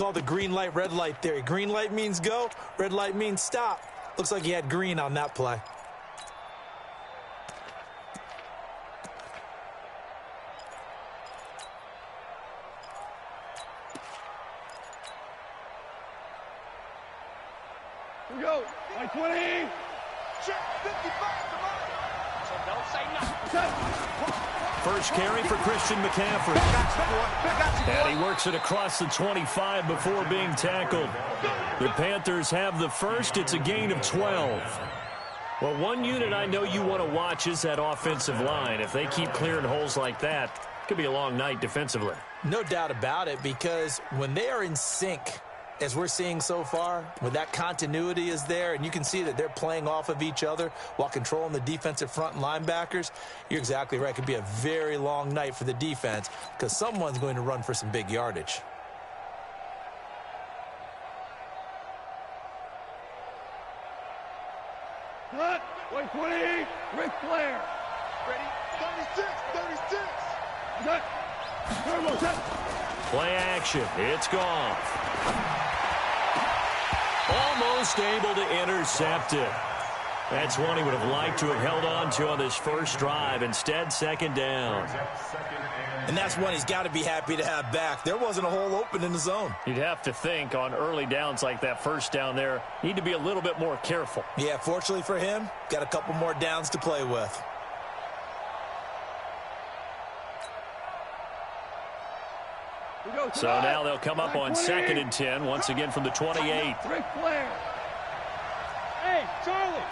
Called the green light, red light theory. Green light means go, red light means stop. Looks like he had green on that play. Here we go. 20. Check 55 to mine. So don't say nothing. First carry for Christian McCaffrey. And he works it across the 25 before being tackled. The Panthers have the first. It's a gain of 12. Well, one unit I know you want to watch is that offensive line. If they keep clearing holes like that, it could be a long night defensively. No doubt about it, because when they are in sync, as we're seeing so far, when that continuity is there, and you can see that they're playing off of each other while controlling the defensive front and linebackers, you're exactly right. It could be a very long night for the defense because someone's going to run for some big yardage. Cut. 20. Ric Flair. Ready? 36. 36. Cut. Turbo set. Play action. It's gone. Almost able to intercept it. That's one he would have liked to have held on to on this first drive. Instead, second down. And that's one he's got to be happy to have back. There wasn't a hole open in the zone. You'd have to think on early downs like that first down there, need to be a little bit more careful. Yeah, fortunately for him, got a couple more downs to play with. So now they'll come up on 2nd and 10, once again from the 28. Ric Flair. Hey, Charlie.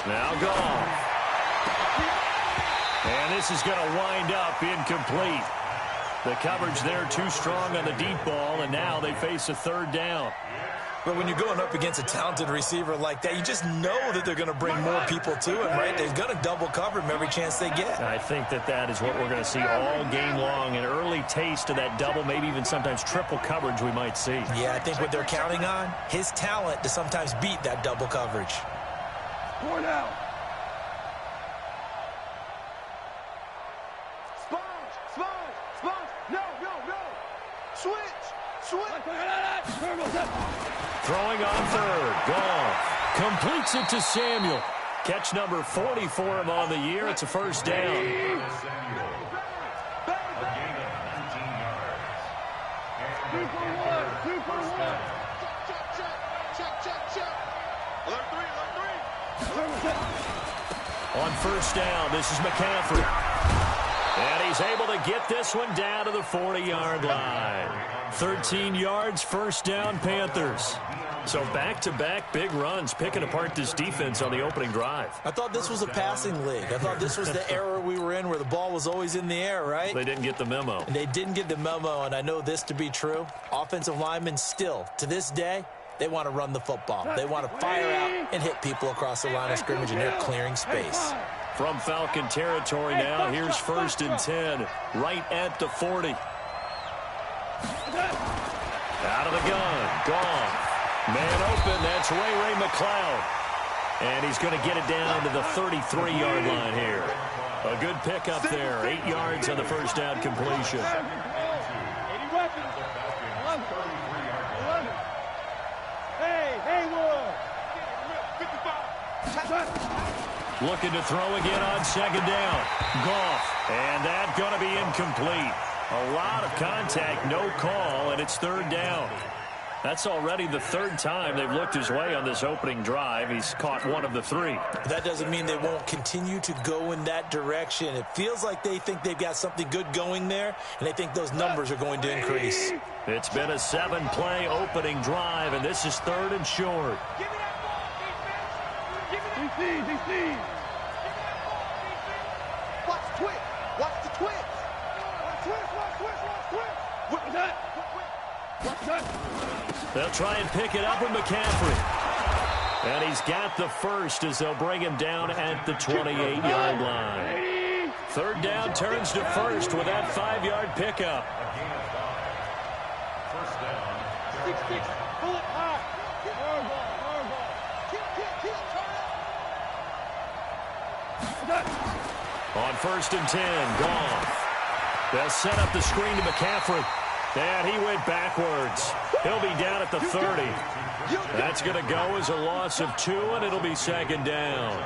Now gone. And this is going to wind up incomplete. The coverage there too strong on the deep ball, and now they face a third down. But when you're going up against a talented receiver like that, you just know that they're going to bring more people to him, right? They're going to double cover him every chance they get. I think that is what we're going to see all game long, an early taste of that double, maybe even sometimes triple coverage we might see. Yeah, I think what they're counting on, his talent to sometimes beat that double coverage. 4 down. Sponge. No. Switch. Throwing on third. Goff completes it to Samuel. Catch number 40 for him on the year. It's a first down. 2 for 1. Check. Alert 3. On first down, this is McCaffrey. And he's able to get this one down to the 40-yard line. 13 yards, first down, Panthers. So back-to-back big runs, picking apart this defense on the opening drive. I thought this was a passing league. I thought this was the era we were in where the ball was always in the air, right? They didn't get the memo. And they didn't get the memo, and I know this to be true. Offensive linemen still, to this day, they want to run the football. They want to fire out and hit people across the line of scrimmage, and they're clearing space. From Falcon territory now, here's 1st and 10, right at the 40. Out of the gun, Goff. Man open, that's Ray McLeod. And he's going to get it down to the 33-yard line here. A good pickup there, 8 yards on the first down completion. Looking to throw again on second down. Goff, and that's going to be incomplete. A lot of contact, no call, and it's third down. That's already the third time they've looked his way on this opening drive. He's caught one of the 3. That doesn't mean they won't continue to go in that direction. It feels like they think they've got something good going there, and they think those numbers are going to increase. It's been a 7-play opening drive, and this is 3rd and short. Give me that ball, defense. DC. Watch the twist. Watch the twist. Watch that. They'll try and pick it up with McCaffrey. And he's got the first as they'll bring him down at the 28-yard line. Third down turns to first with that 5-yard pickup. First down. 6-6. Pull it high. On 1st and 10, Goff. They'll set up the screen to McCaffrey. And he went backwards. He'll be down at the 30. That's going to go as a loss of 2, and it'll be second down.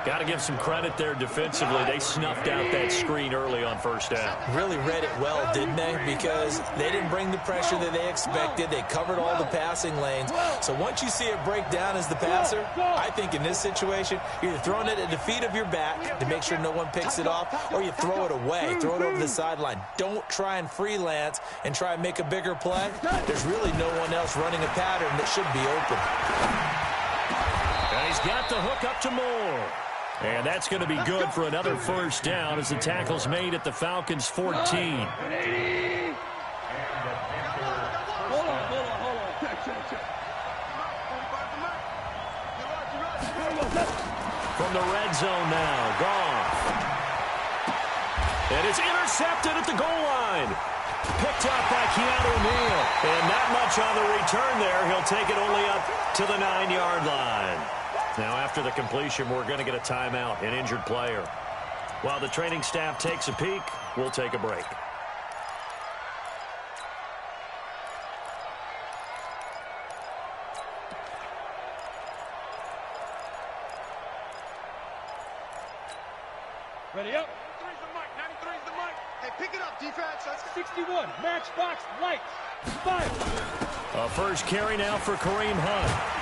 Got to give some credit there defensively. They snuffed out that screen early on first down. Really read it well, didn't they? Because they didn't bring the pressure that they expected. They covered all the passing lanes. So once you see it break down as the passer, I think in this situation, you're either throwing it at the feet of your back to make sure no one picks it off, or you throw it away, throw it over the sideline. Don't try and freelance and try and make a bigger play. There's really no one else running a pattern that should be open. And he's got the hook up to Moore. And that's going to be good for another first down as the tackle's made at the Falcons' 14. Hold on. From the red zone now, Goff. And it's intercepted at the goal line. Picked up by Keanu Neal. And not much on the return there. He'll take it only up to the 9-yard line. Now, after the completion, we're going to get a timeout, an injured player. While the training staff takes a peek, we'll take a break. Ready up. 93's the mic. 93's the mic. Hey, pick it up, defense. 61. Matchbox lights. Fire. A first carry now for Kareem Hunt.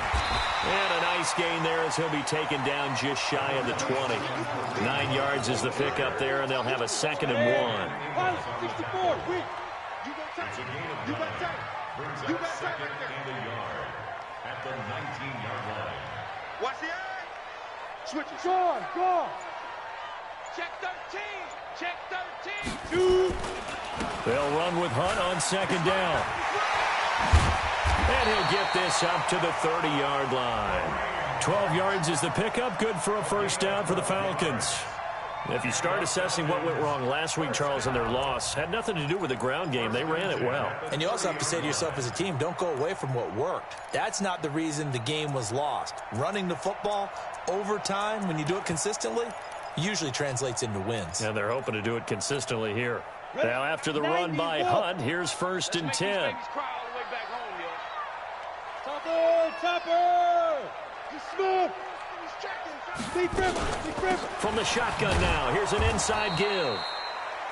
And a nice gain there as he'll be taken down just shy of the 20. 9 yards is the pickup there, and they'll have a 2nd and 1. 64. Win. You go tight. You got tight. You got tight right there. At the 19-yard line. Watch the eye. Switch it. Go. Check 13. Check 13. 2. They'll run with Hunt on 2nd down. And he'll get this up to the 30-yard line. 12 yards is the pickup. Good for a first down for the Falcons. If you start assessing what went wrong last week, Charles, in their loss, had nothing to do with the ground game. They ran it well. And you also have to say to yourself as a team, don't go away from what worked. That's not the reason the game was lost. Running the football over time, when you do it consistently, usually translates into wins. And they're hoping to do it consistently here. Now, after the run by Hunt, here's 1st and 10. Topper! Smith! From the shotgun now, here's an inside give.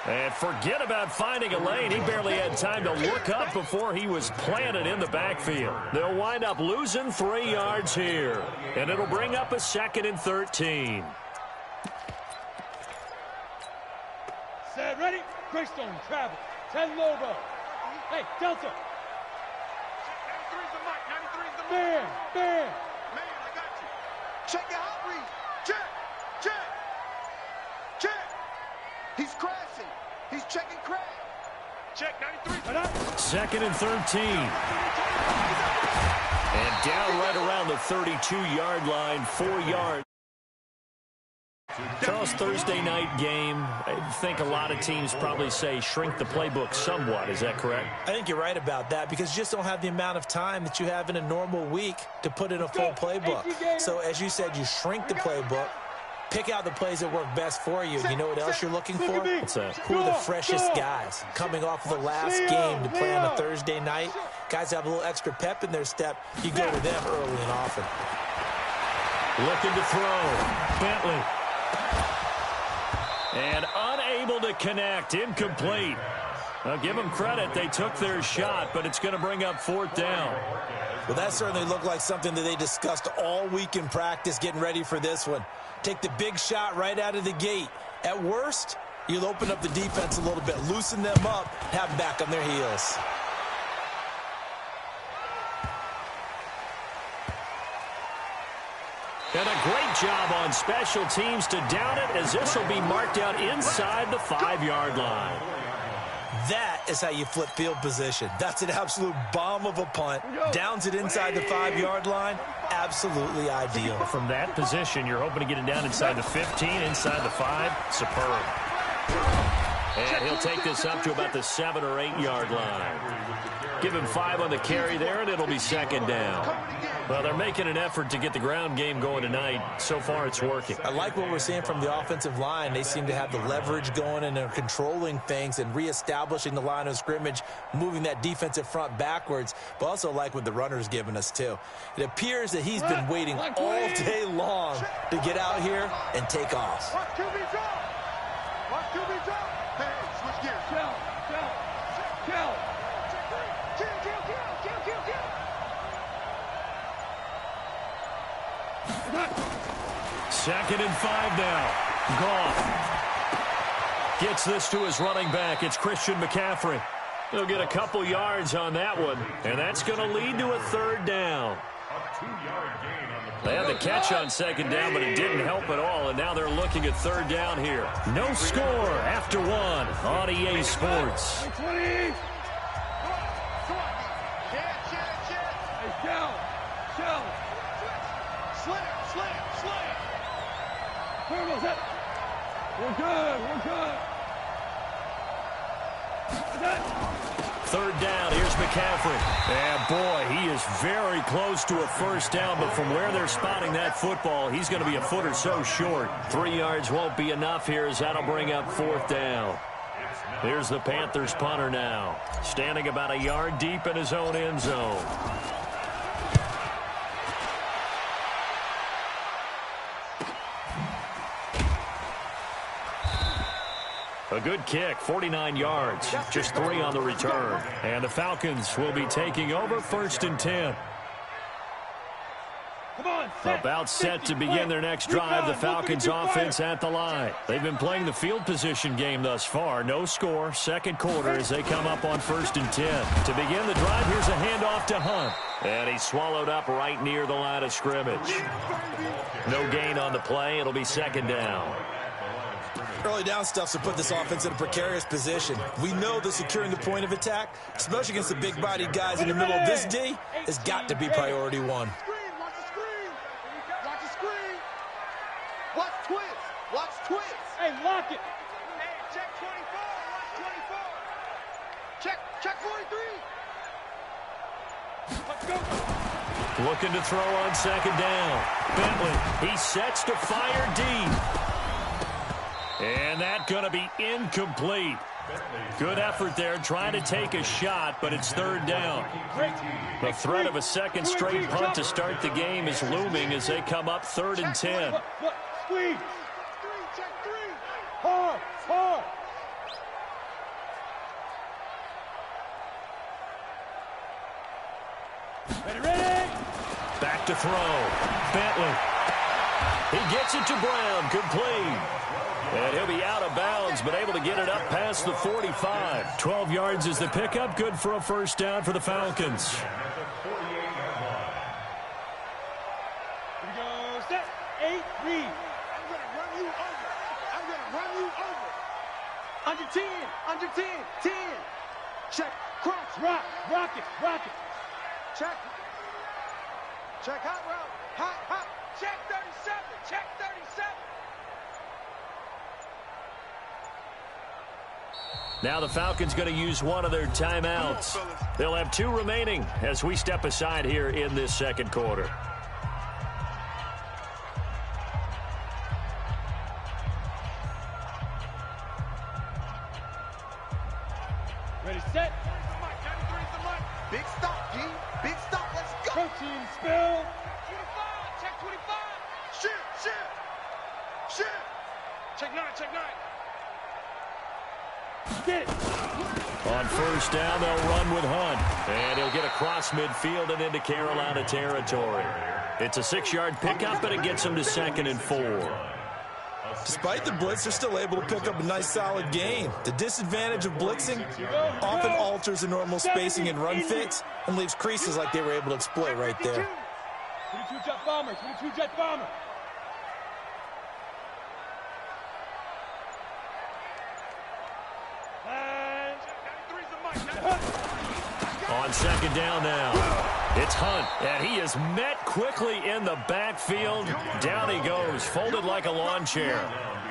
And forget about finding a lane. He barely had time to look up before he was planted in the backfield. They'll wind up losing 3 yards here. And it'll bring up a 2nd and 13. Set, ready? Greystone, travel. 10 logo. Hey, Delta. 93's the mic. 93's the mic. Man, Man, I got you. Check your hot read. Check. He's crashing. He's checking crash. Check 93. 2nd and 13. And down right around the 32-yard line, 4 yards. Charles, Thursday night game, I think a lot of teams probably say shrink the playbook somewhat. Is that correct? I think you're right about that because you just don't have the amount of time that you have in a normal week to put in a full playbook. So, as you said, you shrink the playbook, pick out the plays that work best for you. You know what else you're looking for? What's that? Who are the freshest guys coming off of the last game to play on a Thursday night? Guys have a little extra pep in their step. You go to them early and often. Looking to throw. Bentley. And unable to connect. Incomplete. I'll give them credit. They took their shot, but it's going to bring up 4th down. Well, that certainly looked like something that they discussed all week in practice getting ready for this one. Take the big shot right out of the gate. At worst, you'll open up the defense a little bit, loosen them up, have them back on their heels. And a great job on special teams to down it as this will be marked out inside the 5-yard line. That is how you flip field position. That's an absolute bomb of a punt. Downs it inside the 5-yard line. Absolutely ideal. From that position, you're hoping to get it down inside the 15, inside the 5. Superb. And he'll take this up to about the 7 or 8 yard line. Give him 5 on the carry there, and it'll be second down. Well, they're making an effort to get the ground game going tonight. So far, it's working. I like what we're seeing from the offensive line. They seem to have the leverage going, and they're controlling things and reestablishing the line of scrimmage, moving that defensive front backwards, but also like what the runner's giving us, too. It appears that he's been waiting all day long to get out here and take off. Watch QB drop. Watch QB drop. Hey, switch gears. Kill. Second and 5 now. Goff gets this to his running back. It's Christian McCaffrey. He'll get a couple yards on that one, and that's going to lead to a third down. A 2-yard gain on the They had the catch on second down, but it didn't help at all, and now they're looking at third down here. No score after 1 on EA Sports. 20. Hey, shell. Slam. Turtles up. We're good. Third down, here's McCaffrey. And boy, he is very close to a first down, but from where they're spotting that football, he's going to be a foot or so short. 3 yards won't be enough here, as that'll bring up fourth down. Here's the Panthers punter now, standing about a yard deep in his own end zone. A good kick, 49 yards, just 3 on the return. And the Falcons will be taking over first and 10. About set to begin their next drive, the Falcons offense at the line. They've been playing the field position game thus far. No score, second quarter as they come up on first and 10. To begin the drive, here's a handoff to Hunt. And he's swallowed up right near the line of scrimmage. No gain on the play. It'll be second down. Early down stuff to put this offense in a precarious position. We know that securing the point of attack, especially against the big-bodied guys in the middle of this D, has got to be priority 1. Watch the screen. Watch twist. Hey, lock it. Hey, check 24. Watch 24. Check 43. Let's go. Looking to throw on second down. Bentley, he sets to fire deep. And that's going to be incomplete. Good effort there, trying to take a shot, but it's third down. The threat of a second straight punt to start the game is looming as they come up 3rd and 10. Look, squeeze. Check 3. Hard. Ready. Back to throw. Bentley. He gets it to Brown, complete. And he'll be out of bounds, but able to get it up past the 45. 12 yards is the pickup. Good for a first down for the Falcons. Here we go. Set. 8, read. I'm going to run you over. Under 10. 10. Check. Cross. Rock it. Check hot route. Hot. Check 37. Now the Falcons going to use one of their timeouts. They'll have 2 remaining as we step aside here in this second quarter. Ready, set. Big stop, G. Big stop. Let's go. Protein spill. 25. Check 25. Shit. Check 9. Get it. On first down, they'll run with Hunt. And he'll get across midfield and into Carolina territory. It's a 6-yard pickup, but it gets him to 2nd and 4. Despite the blitz, they're still able to pick up a nice, solid gain. The disadvantage of blitzing often alters the normal spacing and run fits and leaves creases like they were able to exploit right there. 22 jet bomber. On second down now, it's Hunt, and he is met quickly in the backfield. Down he goes, folded like a lawn chair.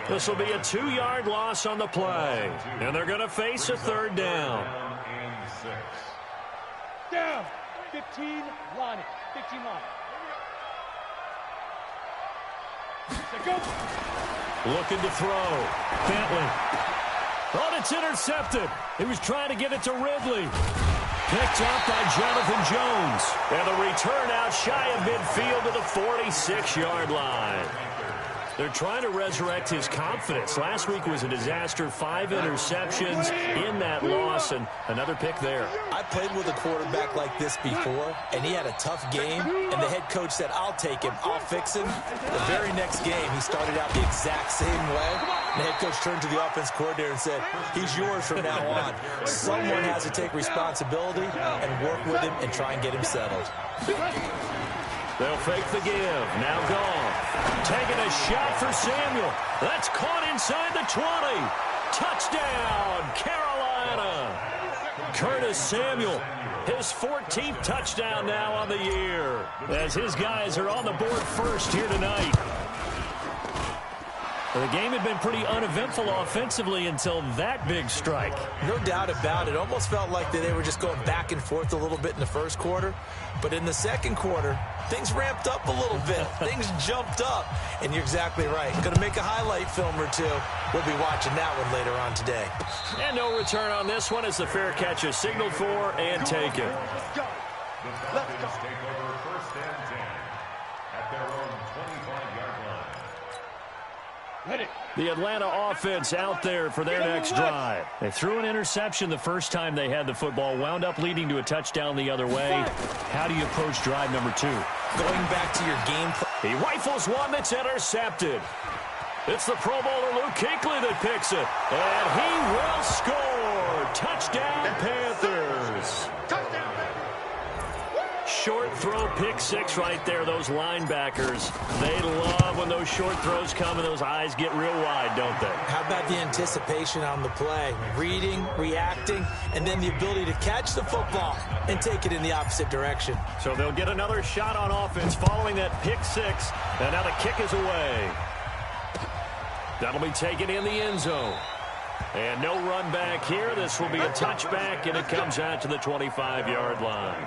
This will be a 2-yard loss on the play. And they're going to face a 3rd down. Down. 15 line it. 15 line. Set, go. Looking to throw. Bentley. Oh, it's intercepted. He was trying to get it to Ridley. Picked up by Jonathan Jones. And the return out shy of midfield to the 46-yard line. They're trying to resurrect his confidence. Last week was a disaster. 5 interceptions in that loss, and another pick there. I played with a quarterback like this before, and he had a tough game, and the head coach said, I'll take him, I'll fix him. The very next game, he started out the exact same way. And the head coach turned to the offense coordinator and said, he's yours from now on. Someone has to take responsibility and work with him and try and get him settled. They'll fake the give. Now Goff. Taking a shot for Samuel. That's caught inside the 20. Touchdown, Carolina. Curtis Samuel, his 14th touchdown now on the year, as his guys are on the board first here tonight. The game had been pretty uneventful offensively until that big strike. No doubt about it. Almost felt like they were just going back and forth a little bit in the first quarter. But in the second quarter, things ramped up a little bit. Things jumped up. And you're exactly right. Going to make a highlight film or two. We'll be watching that one later on today. And no return on this one as the fair catch is signaled for and taken. Let's go. Let's take over 1st and 10 at their own 25-yard line. Ready. The Atlanta offense out there for their next drive. They threw an interception the first time they had the football, wound up leading to a touchdown the other way. How do you approach drive number 2? Going back to your game plan. He rifles one that's intercepted. It's the Pro Bowler Luke Kuechly that picks it. And he will score. Touchdown, Panthers. Touchdown, baby. Short throw, pick 6 right there. Those linebackers, they love when those short throws come and those eyes get real wide, don't they? How about the anticipation on the play? Reading, reacting, and then the ability to catch the football and take it in the opposite direction. So they'll get another shot on offense following that pick 6. And now the kick is away. That'll be taken in the end zone. And no run back here. This will be a touchback, and it comes out to the 25-yard line.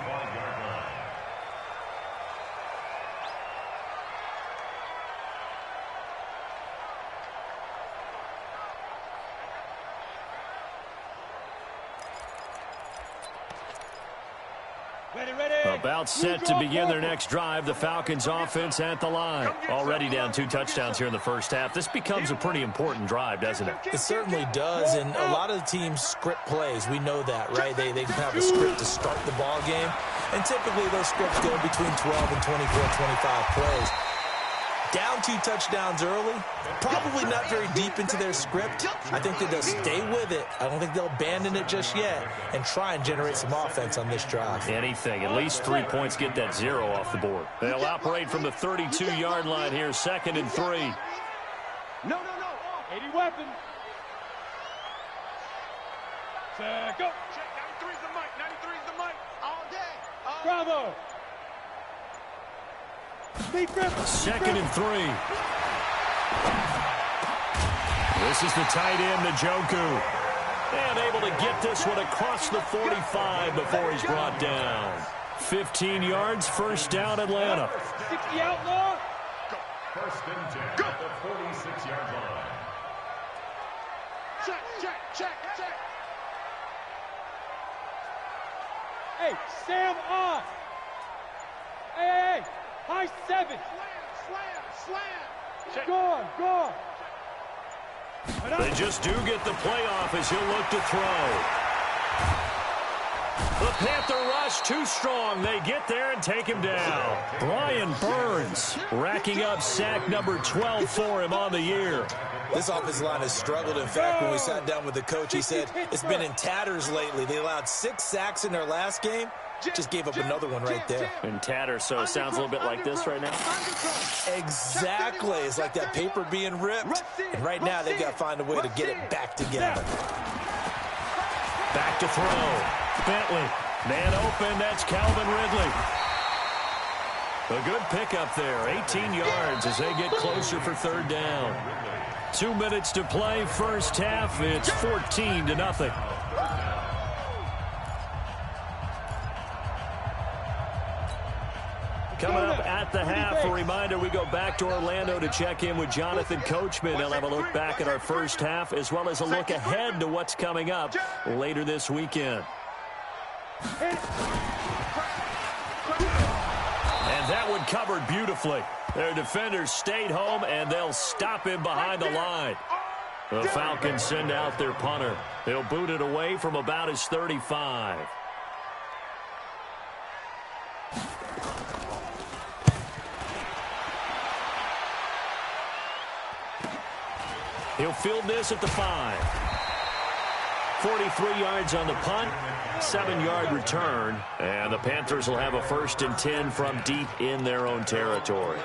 About set to begin their next drive. The Falcons offense at the line. Already down 2 touchdowns here in the first half. This becomes a pretty important drive, doesn't it? It certainly does, and a lot of the teams script plays. We know that, right? They have a script to start the ball game, and typically those scripts go between 12 and 24, 25 plays. Down 2 touchdowns early, probably not very deep into their script. I think that they'll stay with it. I don't think they'll abandon it just yet and try and generate some offense on this drive. Anything, at least 3 points, get that 0 off the board. They'll operate from the 32-yard line here, 2nd and 3. No. 80 weapon. Set, go. Check, 93's the mic. 93's the mic. All day. Bravo. 2nd and 3. This is the tight end, Njoku. And able to get this one across the 45 before he's brought down. 15 yards, first down, Atlanta. 60 outlaw. Go. 1st and 10 at the 46-yard line. Check. Hey, Sam on. Hey. High 7. Slam. Go on. They just do get the playoff as he'll look to throw. The Panther rush too strong. They get there and take him down. Brian Burns racking up sack number 12 for him on the year. This offensive line has struggled. In fact, when we sat down with the coach, he said it's been in tatters lately. They allowed 6 sacks in their last game. Just gave up another one right there. In tatters, so it sounds a little bit like this right now. Exactly. It's like that paper being ripped. And right now, they've got to find a way to get it back together. Back to throw. Bentley. Man open. That's Calvin Ridley. A good pickup there, 18 yards as they get closer for third down. 2 minutes to play, first half. It's 14-0. Coming up at the half, a reminder, we go back to Orlando to check in with Jonathan Coachman. He'll have a look back at our first half as well as a look ahead to what's coming up later this weekend. And that one covered beautifully. Their defenders stayed home, and they'll stop him behind the line. The Falcons send out their punter. They'll boot it away from about his 35. He'll field this at the 5. 43 yards on the punt, 7-yard return, and the Panthers will have a 1st and 10 from deep in their own territory.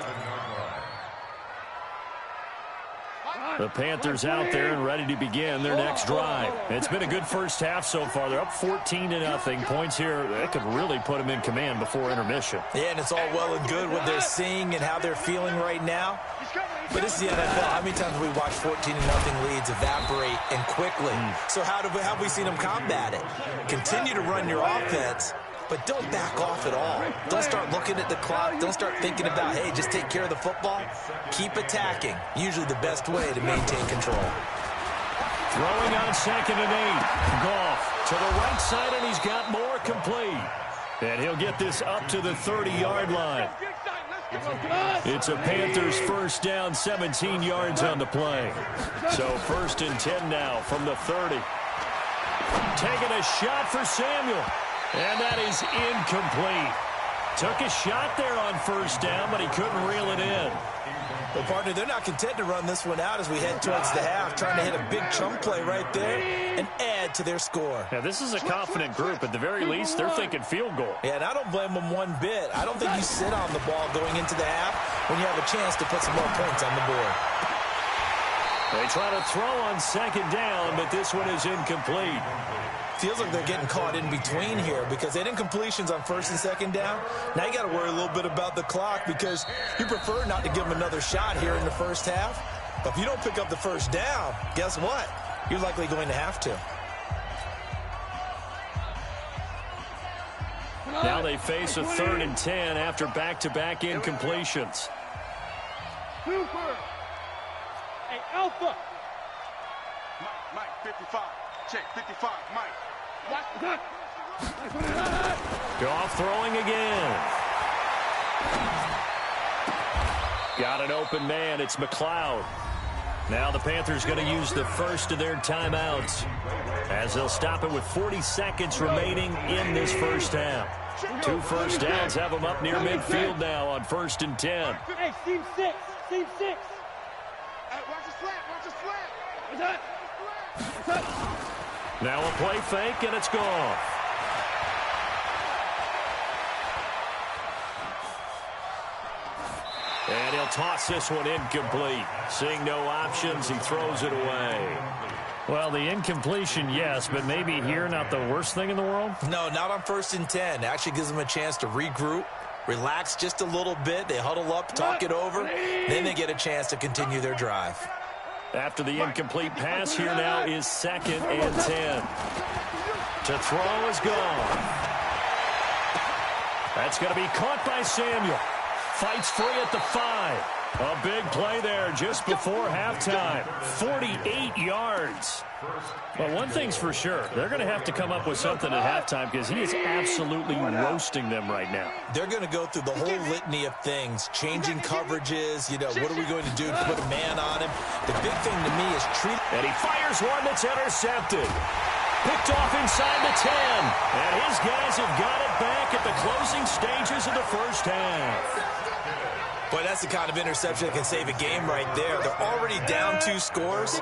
The Panthers out there and ready to begin their next drive. It's been a good first half so far. They're up 14-0. Points here, that could really put them in command before intermission. Yeah, and it's all well and good what they're seeing and how they're feeling right now. But this is the NFL. How many times have we watched 14-0 leads evaporate and quickly? So how have we seen them combat it? Continue to run your offense, but don't back off at all. Don't start looking at the clock. Don't start thinking about, hey, just take care of the football. Keep attacking. Usually the best way to maintain control. Throwing on 2nd and 8. Goff to the right side, and he's got more complete. And he'll get this up to the 30-yard line. It's a Panthers first down, 17 yards on the play. So 1st and 10 now from the 30. Taking a shot for Samuel. And that is incomplete. Took a shot there on 1st down, but he couldn't reel it in. Well, partner, they're not content to run this one out as we head towards the half, trying to hit a big chunk play right there and add to their score. Yeah, this is a confident group. At the very least, they're thinking field goal. Yeah, and I don't blame them one bit. I don't think you sit on the ball going into the half when you have a chance to put some more points on the board. They try to throw on 2nd down, but this one is incomplete. Feels like they're getting caught in between here because they had incompletions on 1st and 2nd down. Now you got to worry a little bit about the clock because you prefer not to give them another shot here in the first half. But if you don't pick up the 1st down, guess what? You're likely going to have to. Now they face a 3rd and 10 after back-to-back incompletions. Super. Hey, Alpha. Mike, 55. Check, 55, Mike. Goff throwing again. Got an open man. It's McLeod. Now the Panthers going to use the first of their timeouts as they'll stop it with 40 seconds remaining in this first half. 2 first downs have them up near midfield now on 1st and 10. Hey, team 6. Team 6. Hey, watch his flat, watch his flat. What's that? What's that? Now a play fake, and it's gone. And he'll toss this one incomplete. Seeing no options, he throws it away. Well, the incompletion, yes, but maybe here not the worst thing in the world? No, not on 1st and 10. Actually gives them a chance to regroup, relax just a little bit. They huddle up, talk it over. Then they get a chance to continue their drive. After the incomplete pass, here now is 2nd and 10. To throw is gone. That's going to be caught by Samuel. Fights free at the 5. A big play there just before halftime. 48 yards. Well, one thing's for sure. They're going to have to come up with something at halftime because he is absolutely roasting them right now. They're going to go through the whole litany of things, changing coverages. You know, what are we going to do to put a man on him? The big thing to me is treat. And he fires one that's intercepted. Picked off inside the 10. And his guys have got it back at the closing stages of the first half. Boy, that's the kind of interception that can save a game right there. They're already down 2 scores.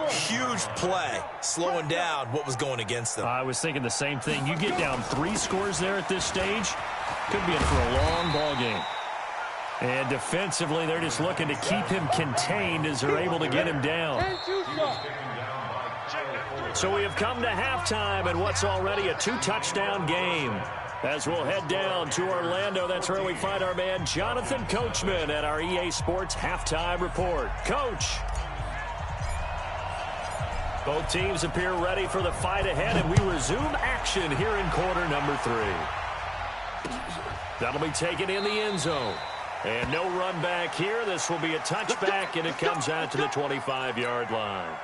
Huge play, slowing down what was going against them. I was thinking the same thing. You get down 3 scores there at this stage, could be in for a long ball game. And defensively, they're just looking to keep him contained as they're able to get him down. So we have come to halftime in what's already a 2-touchdown game. As we'll head down to Orlando, that's where we find our man Jonathan Coachman at our EA Sports Halftime Report. Coach. Both teams appear ready for the fight ahead, and we resume action here in quarter number 3. That'll be taken in the end zone. And no run back here. This will be a touchback, and it comes out to the 25-yard line.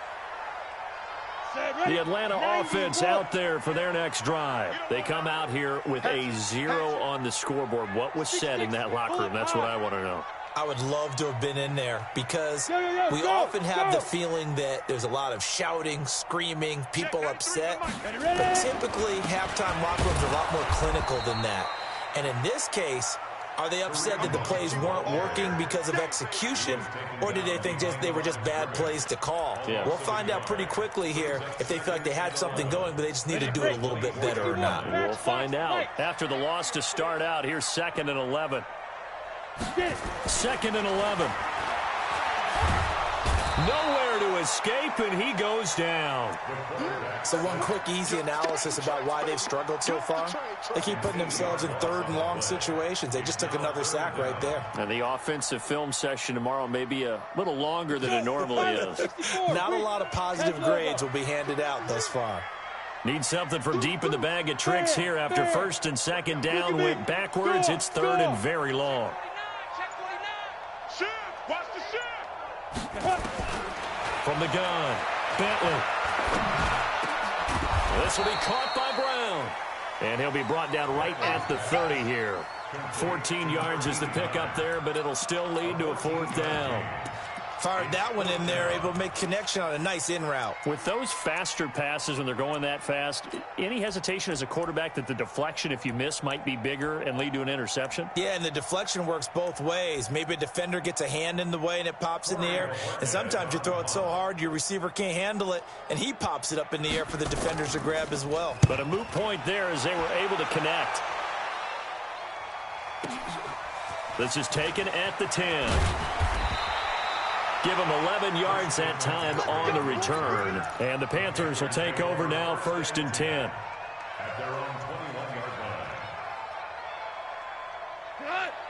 The Atlanta offense out there for their next drive. They come out here with a 0 on the scoreboard. What was said in that locker room? That's what I want to know. I would love to have been in there because we often have the feeling that there's a lot of shouting, screaming, people upset. But typically, halftime locker rooms are a lot more clinical than that. And in this case, are they upset that the plays weren't working because of execution, or did they think they were just bad plays to call? Yeah. We'll find out pretty quickly here if they feel like they had something going, but they just need to do it a little bit better or not. We'll find out. After the loss to start out, here's 2nd and 11. 2nd and 11. Nowhere to escape, and he goes down. So one quick, easy analysis about why they've struggled so far. They keep putting themselves in 3rd and long situations. They just took another sack right there. And the offensive film session tomorrow may be a little longer than it normally is. Not a lot of positive grades will be handed out thus far. Need something from deep in the bag of tricks here after 1st and 2nd down. Went backwards. It's 3rd and very long. Watch the shot. From the gun, Bentley. This will be caught by Brown. And he'll be brought down right at the 30 here. 14 yards is the pickup there, but it'll still lead to a 4th down. Fired that one in there, able to make connection on a nice in route. With those faster passes when they're going that fast, any hesitation as a quarterback that the deflection, if you miss, might be bigger and lead to an interception? Yeah, and the deflection works both ways. Maybe a defender gets a hand in the way and it pops in the air. And sometimes you throw it so hard your receiver can't handle it, and he pops it up in the air for the defenders to grab as well. But a moot point there as they were able to connect. This is taken at the 10. Give them 11 yards that time on the return. And the Panthers will take over now, 1st and 10. At their own 21-yard line.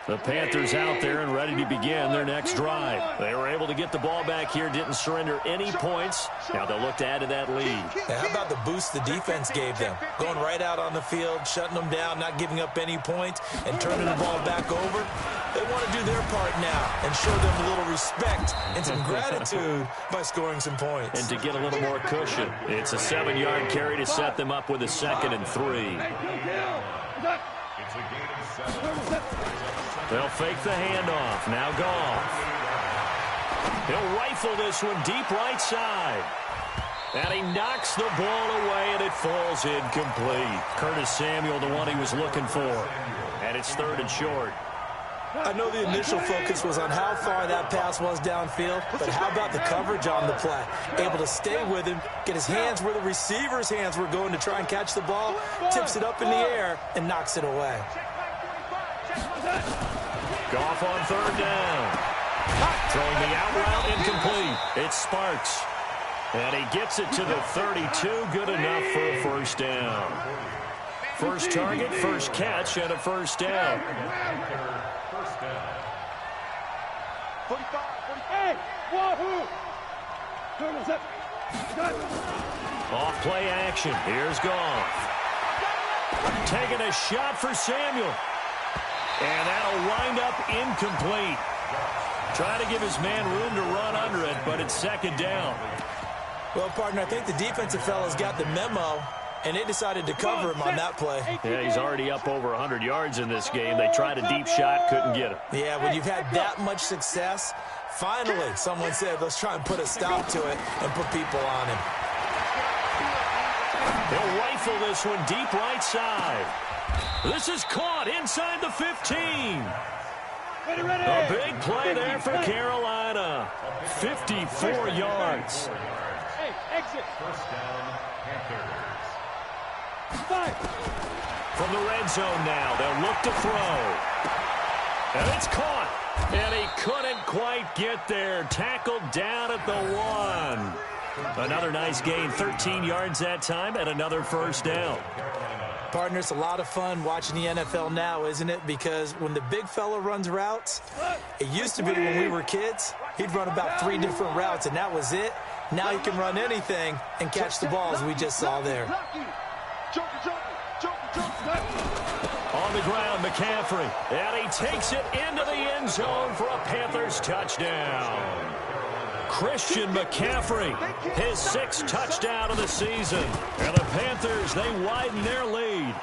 The Panthers out there and ready to begin their next drive. They were able to get the ball back here, didn't surrender any points. Now they'll look to add to that lead. Now, how about the boost the defense gave them? Going right out on the field, shutting them down, not giving up any points, and turning the ball back over. They want to do their part now and show them a little respect and some gratitude by scoring some points. And to get a little more cushion, it's a 7-yard carry to set them up with a 2nd and 3. It's a gain of 7. They'll fake the handoff. Now Goff. He'll rifle this one deep right side. And he knocks the ball away, and it falls incomplete. Curtis Samuel, the one he was looking for. And it's 3rd and short. I know the initial focus was on how far that pass was downfield, but how about the coverage on the play? Able to stay with him, get his hands where the receiver's hands were going to try and catch the ball, tips it up in the air, and knocks it away. Goff on 3rd down. Throwing the out route incomplete. It's Sparks. And he gets it to the 32. Good enough for a 1st down. First target, first catch, and a 1st down. 45, hey, wahoo! Off play action. Here's Goff. Taking a shot for Samuel. And that'll wind up incomplete. Trying to give his man room to run under it, but it's 2nd down. Well, partner, I think the defensive fellas got the memo, and they decided to cover him on that play. Yeah, he's already up over 100 yards in this game. They tried a deep shot, couldn't get it. Yeah, when you've had that much success, finally someone said, let's try and put a stop to it and put people on him. He'll rifle this one deep right side. This is caught inside the 15. A big play there for Carolina. 54 yards. Hey, exit. 1st down, Panthers. From the red zone now, they'll look to throw. And it's caught. And he couldn't quite get there. Tackled down at the 1. Another nice gain, 13 yards that time, and another 1st down. Partner, it's a lot of fun watching the NFL now, isn't it? Because when the big fella runs routes, it used to be when we were kids, he'd run about 3 different routes, and that was it. Now he can run anything and catch the balls we just saw there. On the ground, McCaffrey. And he takes it into the end zone for a Panthers touchdown. Christian McCaffrey, his 6th touchdown of the season. And the Panthers, they widen their lead.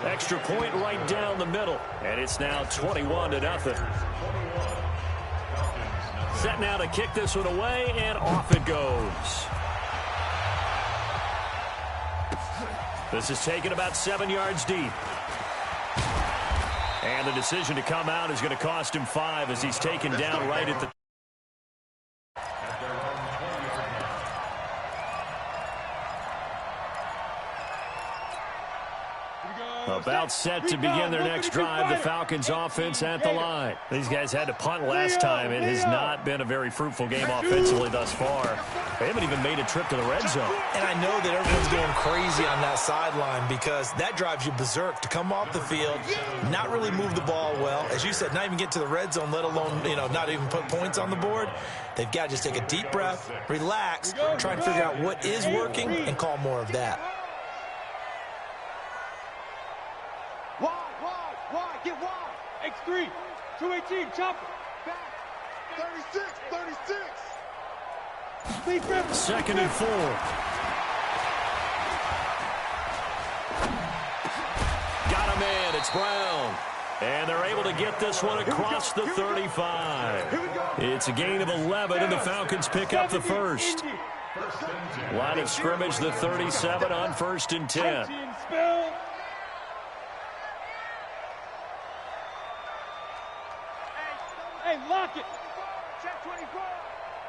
Extra point right down the middle. And it's now 21-0. Set now to kick this one away, and off it goes. This is taken about 7 yards deep. And the decision to come out is going to cost him 5 as he's taken down right at the... About set to begin their next drive, the Falcons offense at the line. These guys had to punt last time. It has not been a very fruitful game offensively thus far. They haven't even made a trip to the red zone. And I know that everyone's going crazy on that sideline because that drives you berserk to come off the field, not really move the ball well. As you said, not even get to the red zone, let alone, not even put points on the board. They've got to just take a deep breath, relax, try and figure out what is working and call more of that. Get wide. X3. 218. Chopper. Back. 36. 36. 2nd and 4. Got a man. It's Brown. And they're able to get this one across the 35. It's a gain of 11, and the Falcons pick up the first. Line of scrimmage, the 37 on 1st and 10. Hey, lock it. Check 24.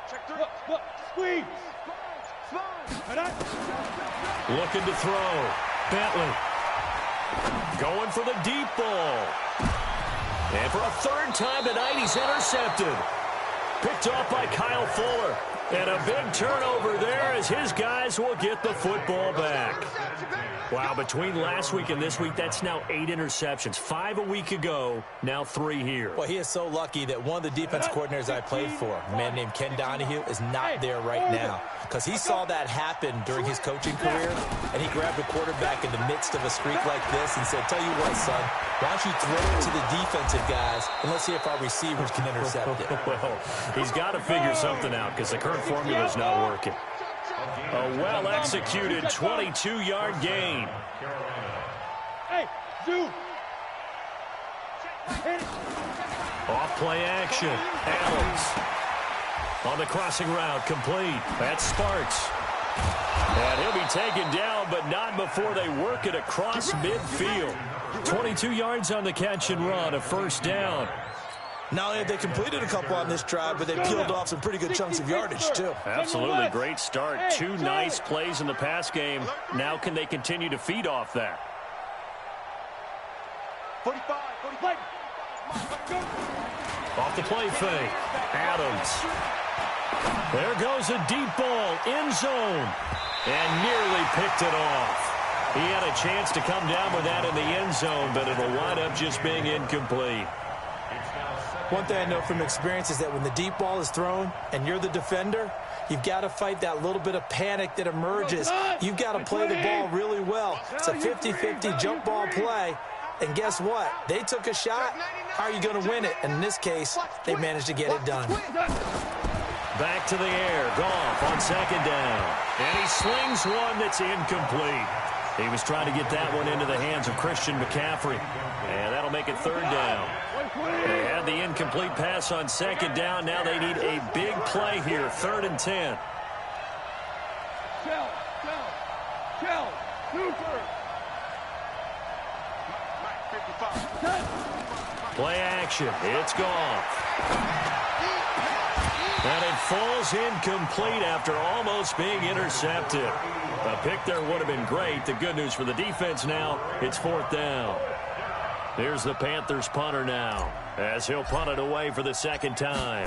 Check 3. Look, squeeze. Looking to throw. Bentley. Going for the deep ball. And for a 3rd time tonight, he's intercepted. Picked off by Kyle Fuller. And a big turnover there as his guys will get the football back. Wow, between last week and this week, that's now 8 interceptions. 5 a week ago, now 3 here. Well, he is so lucky that one of the defense coordinators I played for, a man named Ken Donahue, is not there right now. Because he saw that happen during his coaching career, and he grabbed a quarterback in the midst of a streak like this and said, tell you what, son, why don't you throw it to the defensive guys, and let's see if our receivers can intercept it. Well, he's got to figure something out because the current formula is not working. A well-executed 22-yard gain. Hey, zoom. Off play action. Adams. On the crossing route, complete. That's Sparks. And he'll be taken down, but not before they work it across midfield. 22 yards on the catch and run, a 1st down. Not only have they completed a couple on this drive, but they peeled off some pretty good chunks of yardage, too. Absolutely. Great start. 2 nice plays in the pass game. Now can they continue to feed off that? 45. Off the play fake. Adams. There goes a deep ball. End zone. And nearly picked it off. He had a chance to come down with that in the end zone, but it'll wind up just being incomplete. One thing I know from experience is that when the deep ball is thrown and you're the defender, you've got to fight that little bit of panic that emerges. You've got to play the ball really well. It's a 50-50 jump ball play. And guess what? They took a shot. How are you going to win it? And in this case, they managed to get it done. Back to the air. Goff on 2nd down. And he slings one that's incomplete. He was trying to get that one into the hands of Christian McCaffrey. And that'll make it 3rd down. They had the incomplete pass on 2nd down. Now they need a big play here. 3rd and 10. Play action. It's Goff. And it falls incomplete after almost being intercepted. A pick there would have been great. The good news for the defense now, it's 4th down. Here's the Panthers punter now, as he'll punt it away for the 2nd time.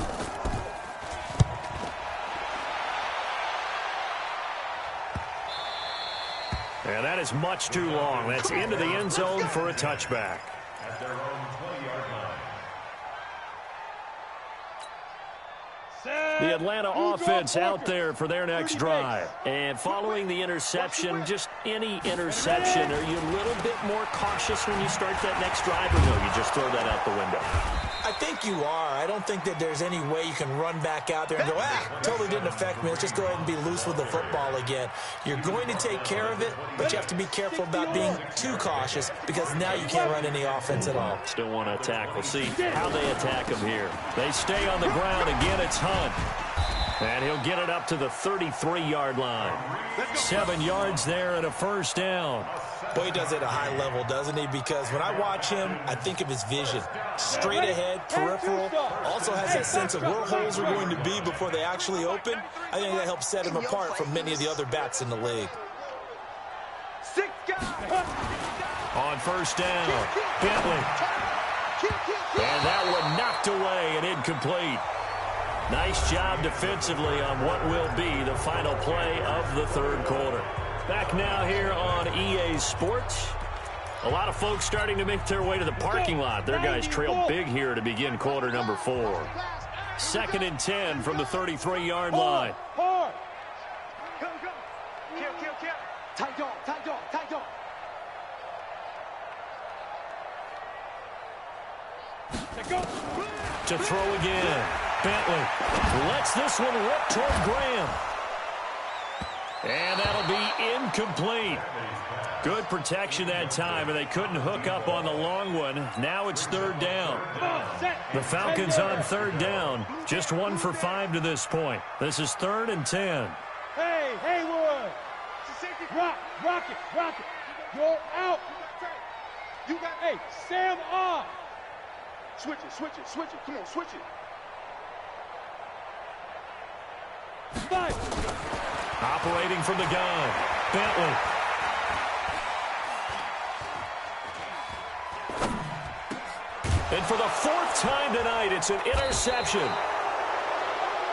And that is much too long. That's into the end zone for a touchback. At their own 20-yard line. The Atlanta offense out there for their next drive. And following the interception, just any interception, are you a little bit more cautious when you start that next drive, or no, you just throw that out the window? I think you are. I don't think that there's any way you can run back out there and go, totally didn't affect me. Let's just go ahead and be loose with the football again. You're going to take care of it, but you have to be careful about being too cautious because now you can't run any offense at all. Still want to attack. We'll see how they attack him here. They stay on the ground. Again, it's Hunt. And he'll get it up to the 33-yard line. 7 yards there and a first down. Boy, he does it at a high level, doesn't he? Because when I watch him, I think of his vision. Straight ahead, peripheral. Also has that sense of where holes are going to be before they actually open. I think that helps set him apart from many of the other backs in the league. On first down, Bentley. And that one knocked away and incomplete. Nice job defensively on what will be the final play of the third quarter. Back now here on EA Sports. A lot of folks starting to make their way to the parking lot. Their guys trail big here to begin quarter number 4. 2nd and 10 from the 33-yard line. Hard. Go, go. Kill. Tight dog. Go. To throw again. Bentley lets this one rip toward Graham. And that'll be incomplete. Good protection that time, and they couldn't hook up on the long one. Now it's 3rd down. The Falcons on 3rd down. Just 1 for 5 to this point. This is 3rd and 10. Hey, Haywood. Rock it. Go out. You got, hey, Sam off. Switch it. Come on, switch it. 5. Operating from the gun, Bentley. And for the 4th time tonight, it's an interception.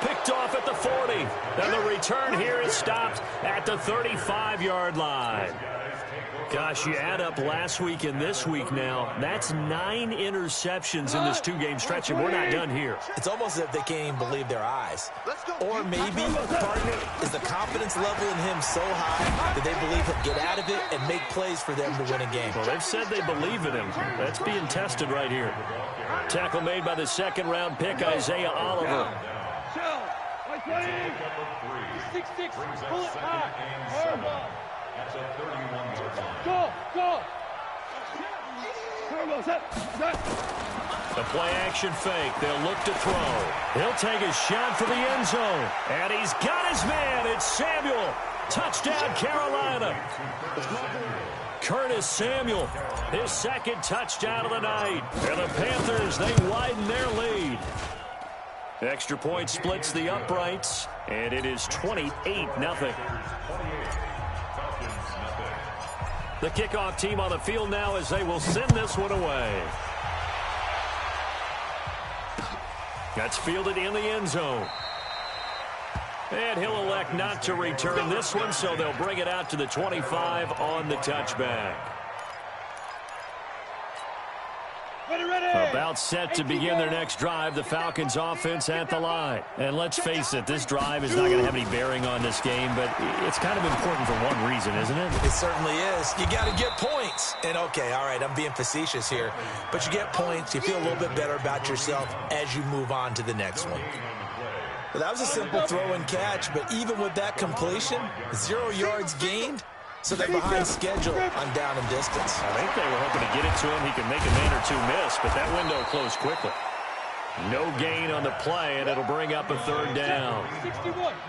Picked off at the 40. And the return here is stopped at the 35-yard line. Gosh, you add up last week and this week now, that's 9 interceptions in this 2-game stretch, and we're not done here. It's almost as if they can't even believe their eyes. Or maybe, partner, is the confidence level in him so high that they believe he'll get out of it and make plays for them to win a game. Well, they've said they believe in him. That's being tested right here. Tackle made by the 2nd-round pick, Isaiah Oliver. 6-6. Pull it high. At the 31-yard line. Go. The play-action fake. They'll look to throw. He'll take a shot for the end zone. And he's got his man. It's Samuel. Touchdown, Carolina. Curtis Samuel, his 2nd touchdown of the night. And the Panthers, they widen their lead. Extra point splits the uprights, and it is 28-0. The kickoff team on the field now as they will send this one away. That's fielded in the end zone. And he'll elect not to return this one, so they'll bring it out to the 25 on the touchback. About set to begin their next drive, the Falcons offense at the line. And let's face it, this drive is not going to have any bearing on this game, but it's kind of important for one reason, isn't it? It certainly is. You got to get points. And, okay, all right, I'm being facetious here. But you get points, you feel a little bit better about yourself as you move on to the next one. Well, that was a simple throw and catch, but even with that completion, 0 yards gained. So they're behind schedule on down and distance. I think they were hoping to get it to him. He could make a man or 2 miss, but that window closed quickly. No gain on the play, and it'll bring up a 3rd down.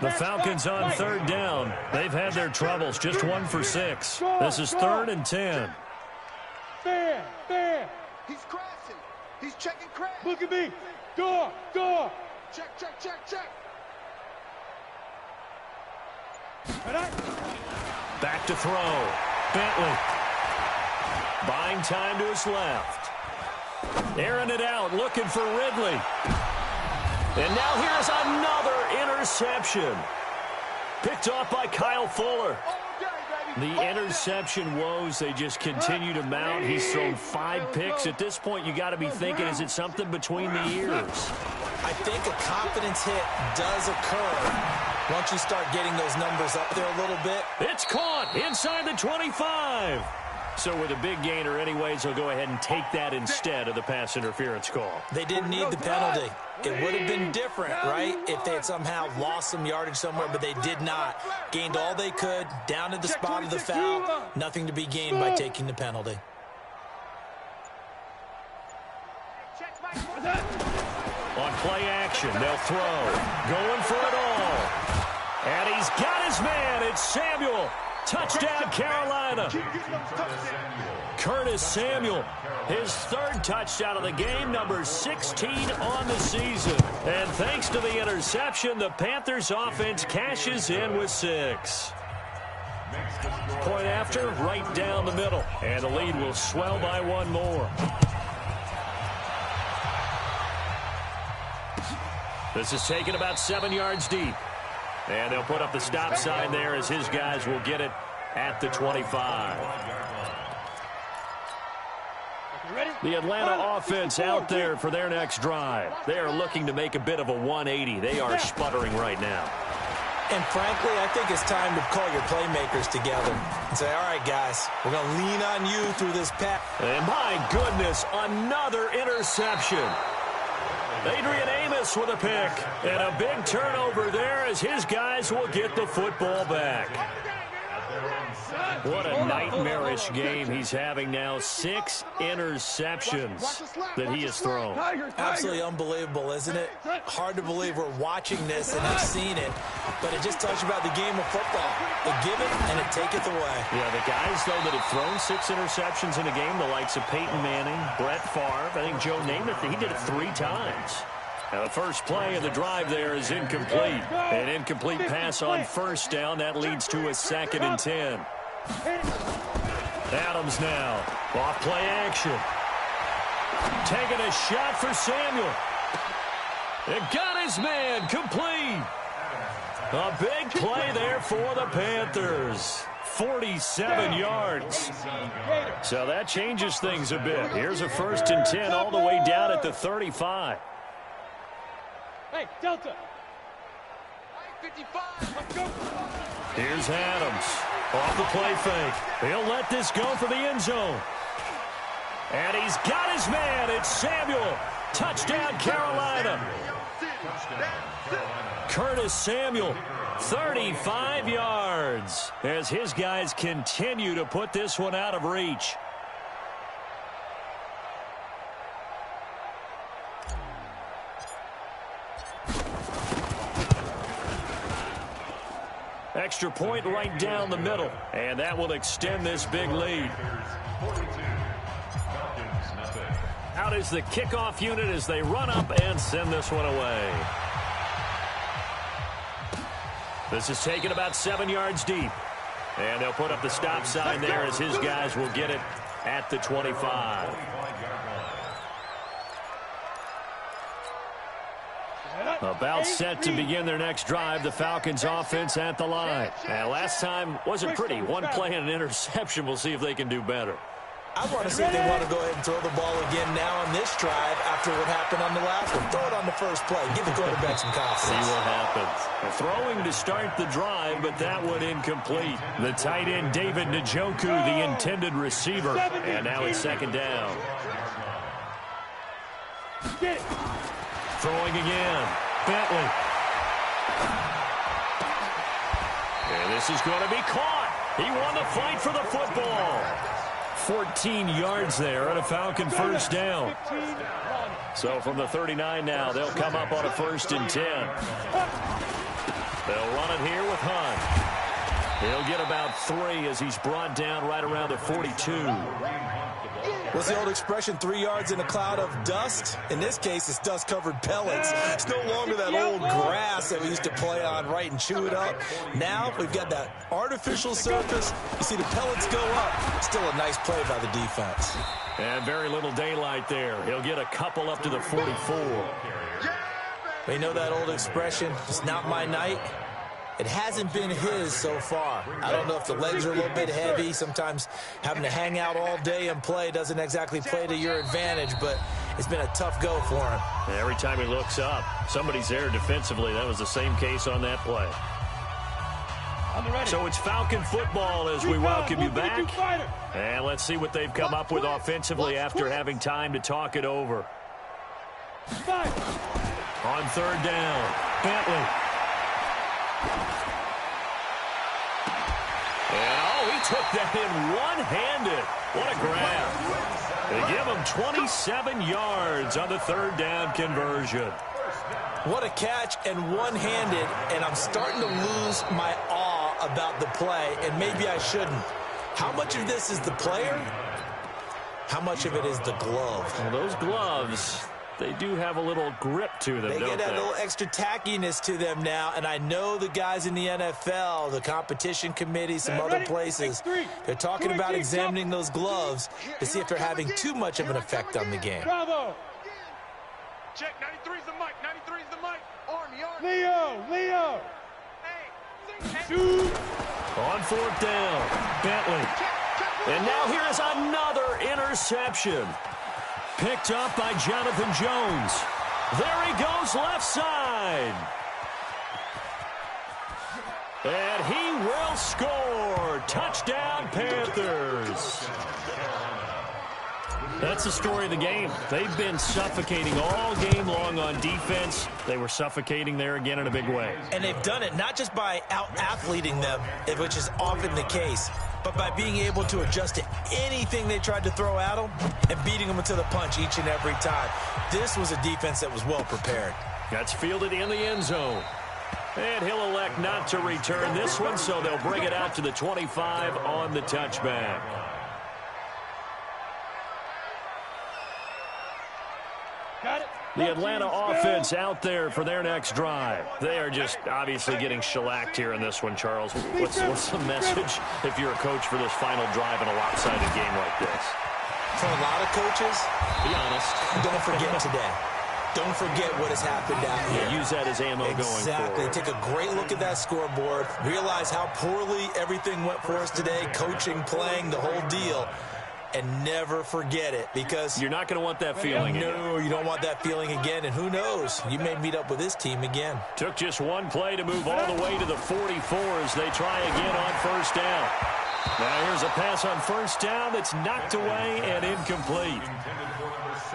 The Falcons on 3rd down. They've had their troubles, just 1 for 6. This is 3rd and 10. Fair. He's crashing. He's checking crash. Look at me. Door. Check. Back to throw. Bentley. Buying time to his left. Airing it out, looking for Ridley. And now here's another interception. Picked off by Kyle Fuller. All day, baby. The interception woes, they just continue to mount. He's thrown 5 picks. At this point, you got to be thinking, is it something between the ears? I think a confidence hit does occur once you start getting those numbers up there a little bit. It's caught inside the 25. So with a big gainer anyways, he'll go ahead and take that instead of the pass interference call. They didn't need the penalty. It would have been different, right, if they had somehow lost some yardage somewhere, but they did not. Gained all they could, down to the spot of the foul. Nothing to be gained by taking the penalty. On play action, they'll throw. Going for it all. And he's got his man. It's Samuel. Touchdown, Carolina. Curtis Samuel, his 3rd touchdown of the game, number 16 on the season. And thanks to the interception, the Panthers offense cashes in with 6. Point after, right down the middle. And the lead will swell by 1 more. This is taken about 7 yards deep. And they'll put up the stop sign there as his guys will get it at the 25. The Atlanta offense out there for their next drive. They are looking to make a bit of a 180. They are sputtering right now. And frankly, I think it's time to call your playmakers together and say, all right, guys, we're going to lean on you through this pass. And my goodness, another interception. Adrian Amos with a pick. And a big turnover there as his guys will get the football back. What a nightmarish game he's having now. 6 interceptions that he has thrown. Absolutely unbelievable, isn't it? Hard to believe we're watching this and have seen it, but it just tells you about the game of football. They give it and it taketh away. Yeah, the guys, though, that have thrown 6 interceptions in a game, the likes of Peyton Manning, Brett Favre, I think Joe Namath, he did it 3 times. Now, the first play of the drive there is incomplete. An incomplete pass on 1st down. That leads to a 2nd and 10. Adams now. Off play action. Taking a shot for Samuel. It got his man complete. A big play there for the Panthers. 47 yards. So that changes things a bit. Here's a 1st and 10 all the way down at the 35. Hey, Delta. 55. Let's go. Here's Adams. Off the play fake. He'll let this go for the end zone. And he's got his man. It's Samuel. Touchdown, Carolina. Curtis Samuel, 35 yards, as his guys continue to put this one out of reach. Extra point right down the middle, and that will extend this big lead. Out is the kickoff unit as they run up and send this one away. This is taken about 7 yards deep, and they'll put up the stop sign there as his guys will get it at the 25. About set to begin their next drive. The Falcons offense at the line. And last time wasn't pretty. 1 play and an interception. We'll see if they can do better. I want to see if they want to go ahead and throw the ball again now on this drive after what happened on the last one. Throw it on the first play. Give the quarterback some confidence. See what happens. Throwing to start the drive, but that one incomplete. The tight end, David Njoku, the intended receiver. And now it's 2nd down. Get it. Throwing again. Bentley. And this is going to be caught. He won the fight for the football. 14 yards there on a Falcon 1st down. So from the 39 now, they'll come up on a 1st and 10. They'll run it here with Hunt. He'll get about 3 as he's brought down right around the 42. What's the old expression, 3 yards in a cloud of dust? In this case, it's dust-covered pellets. It's no longer that old grass that we used to play on, right, and chew it up. Now we've got that artificial surface. You see the pellets go up. Still a nice play by the defense. And very little daylight there. He'll get a couple up to the 44. You know that old expression, it's not my night? It hasn't been his so far. I don't know if the legs are a little bit heavy. Sometimes having to hang out all day and play doesn't exactly play to your advantage, but it's been a tough go for him. Every time he looks up, somebody's there defensively. That was the same case on that play. So it's Falcon football as we welcome you back. And let's see what they've come up with offensively after having time to talk it over. On third down, Bentley. And, oh, he took that in one-handed. What a grab. They give him 27 yards on the third down conversion. What a catch and one-handed, and I'm starting to lose my awe about the play, and maybe I shouldn't. How much of this is the player? How much of it is the glove? Well, those gloves, they do have a little grip to them, don't they? They get that little extra tackiness to them now, and I know the guys in the NFL, the competition committee, some other places, they're talking about examining those gloves to see if they're having too much of an effect on the game. Bravo. Check, 93's the mic, 93's the mic. Leo. Shoot. On fourth down, Bentley. And now here is another interception. Picked up by Jonathan Jones. There he goes left side. And he will score. Touchdown, Panthers. That's the story of the game. They've been suffocating all game long on defense. They were suffocating there again in a big way. And they've done it not just by out-athleting them, which is often the case, but by being able to adjust to anything they tried to throw at them and beating them to the punch each and every time. This was a defense that was well prepared. That's fielded in the end zone. And he'll elect not to return this one, so they'll bring it out to the 25 on the touchback. The Atlanta offense out there for their next drive. They are just obviously getting shellacked here in this one, Charles. What's the message if you're a coach for this final drive in a lopsided game like this? For a lot of coaches, be honest, don't forget today. Don't forget what has happened out here. Yeah, use that as ammo going forward. Exactly. Take a great look at that scoreboard. Realize how poorly everything went for us today. Coaching, playing, the whole deal. And never forget it, because you're not going to want that feeling again. No, you don't want that feeling again, and who knows, you may meet up with this team again. Took just one play to move all the way to the 44 as they try again on first down. Now here's a pass on first down that's knocked away and incomplete.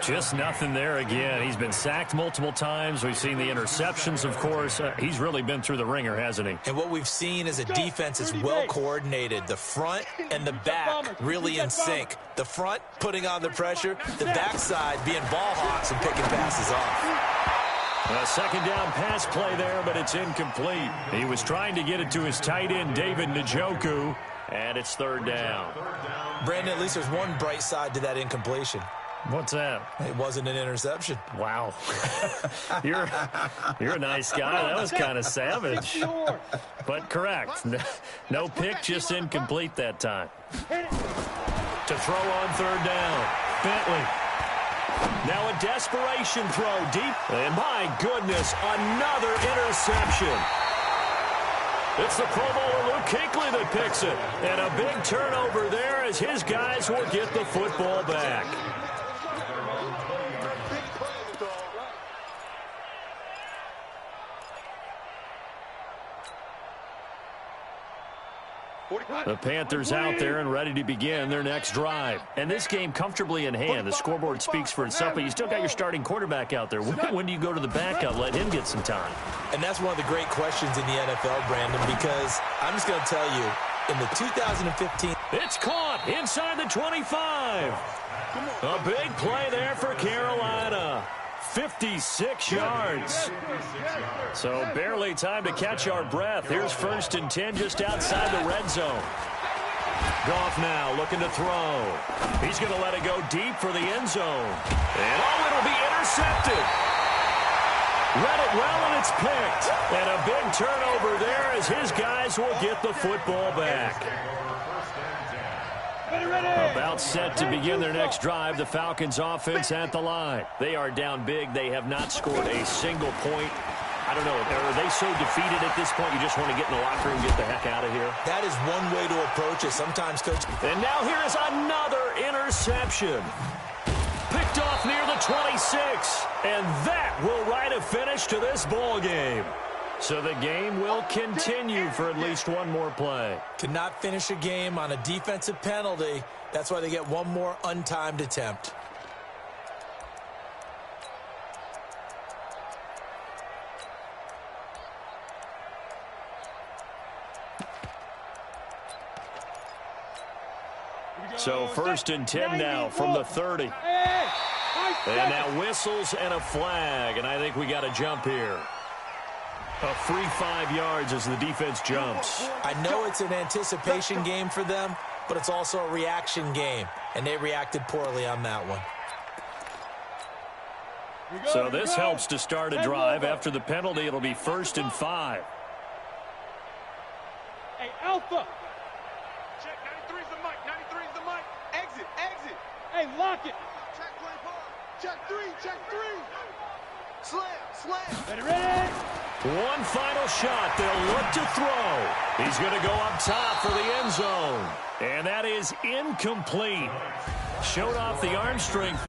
Just nothing there again. He's been sacked multiple times. We've seen the interceptions, of course. He's really been through the ringer, hasn't he? And what we've seen is a defense that's well coordinated. The front and the back really in sync. The front putting on the pressure, the backside being ball hawks and picking passes off. A second down pass play there, but it's incomplete. He was trying to get it to his tight end, David Njoku, and it's third down. Brandon, at least there's one bright side to that incompletion. What's that? It wasn't an interception. Wow. You're a nice guy. That was kind of savage. But correct. No pick, just incomplete that time. To throw on third down. Bentley. Now a desperation throw deep. And my goodness, another interception. It's the Pro Bowler Luke Kuechly that picks it. And a big turnover there as his guys will get the football back. The Panthers out there and ready to begin their next drive. And this game comfortably in hand. The scoreboard speaks for itself, but you still got your starting quarterback out there. When do you go to the backup, let him get some time? And that's one of the great questions in the NFL, Brandon, because I'm just going to tell you, in the 2015... It's caught inside the 25. A big play there for Carolina. 56 yards. So barely time to catch our breath. Here's 1st and 10 just outside the red zone. Goff now looking to throw. He's going to let it go deep for the end zone. And it'll be intercepted. Read it well, and it's picked. And a big turnover there as his guys will get the football back. About set to begin their next drive. The Falcons offense at the line. They are down big. They have not scored a single point I don't know. Are they so defeated at this point you just want to get in the locker room and get the heck out of here? That is one way to approach it. Sometimes, Coach. And now here is another interception. Picked off near the 26. And that will write a finish to this ball game. So the game will continue for at least one more play. Cannot finish a game on a defensive penalty. That's why they get one more untimed attempt. So 1st and 10 now from the 30. And now whistles and a flag. And I think we got a jump here. A free 5 yards as the defense jumps. I know it's an anticipation game for them, but it's also a reaction game. And they reacted poorly on that one. So this helps to start a drive. After the penalty, it'll be 1st and 5. Hey, Alpha. Check, 93's the mic, 93's the mic. Exit, exit. Hey, lock it. Check 24. Check 3, check 3. Slam, slam. Ready? One final shot. They'll look to throw. He's going to go up top for the end zone. And that is incomplete. Showed off the arm strength.